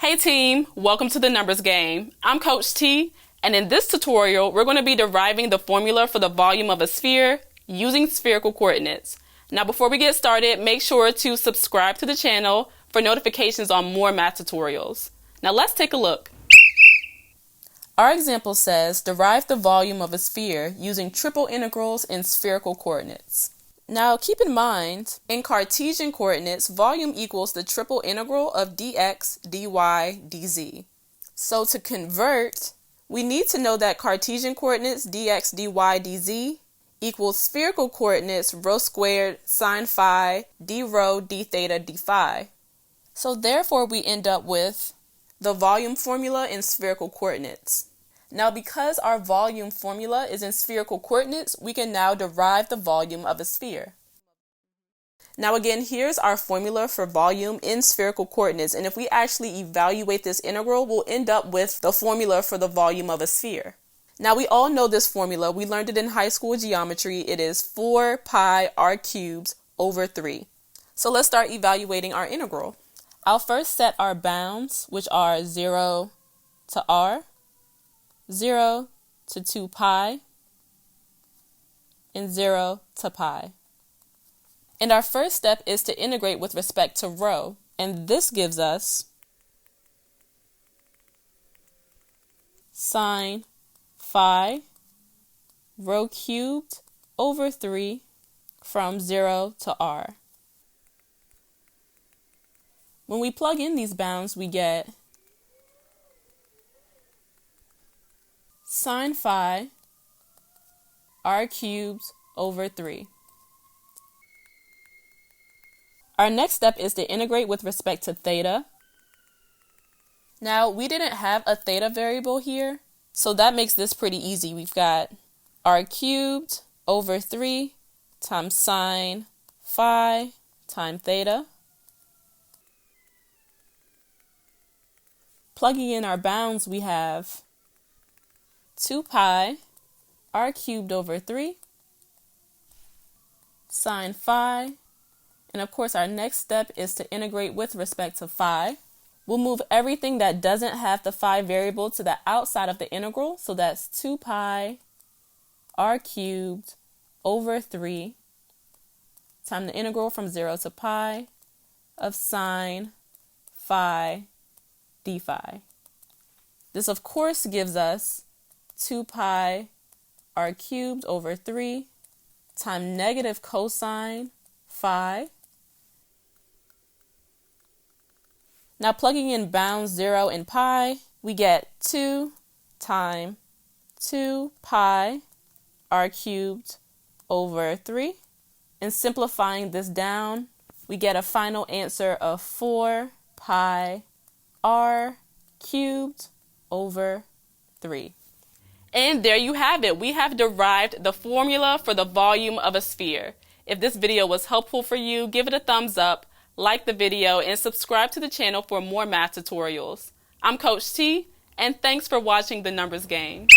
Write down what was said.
Hey team, welcome to the numbers game. I'm Coach T, and in this tutorial, we're going to be deriving the formula for the volume of a sphere using spherical coordinates. Now before we get started, make sure to subscribe to the channel for notifications on more math tutorials. Now let's take a look. Our example says, derive the volume of a sphere using triple integrals in spherical coordinates. Now keep in mind, in Cartesian coordinates, volume equals the triple integral of dx, dy, dz. So to convert, we need to know that Cartesian coordinates dx, dy, dz equals spherical coordinates rho squared sine phi d rho d theta d phi. So therefore we end up with the volume formula in spherical coordinates. Now because our volume formula is in spherical coordinates, we can now derive the volume of a sphere. Now again, here's our formula for volume in spherical coordinates, and if we actually evaluate this integral, we'll end up with the formula for the volume of a sphere. Now we all know this formula. We learned it in high school geometry. It is 4 pi r cubed over 3. So let's start evaluating our integral. I'll first set our bounds, which are 0 to r, 0 to 2 pi, and 0 to pi. And our first step is to integrate with respect to rho, and this gives us sine phi rho cubed over 3 from 0 to r. When we plug in these bounds, we get sine phi r cubed over 3. Our next step is to integrate with respect to theta. Now, we didn't have a theta variable here, so that makes this pretty easy. We've got r cubed over 3 times sine phi times theta. Plugging in our bounds, we have 2 pi r cubed over 3 sine phi. And of course, our next step is to integrate with respect to phi. We'll move everything that doesn't have the phi variable to the outside of the integral. So that's 2 pi r cubed over 3 times the integral from 0 to pi of sine phi d phi. This of course gives us 2 pi r cubed over 3 times negative cosine phi. Now plugging in bounds 0 and pi, we get 2 times 2 pi r cubed over 3. And simplifying this down, we get a final answer of 4 pi r cubed over 3. And there you have it. We have derived the formula for the volume of a sphere. If this video was helpful for you, give it a thumbs up, like the video, and subscribe to the channel for more math tutorials. I'm Coach T, and thanks for watching the numbers game.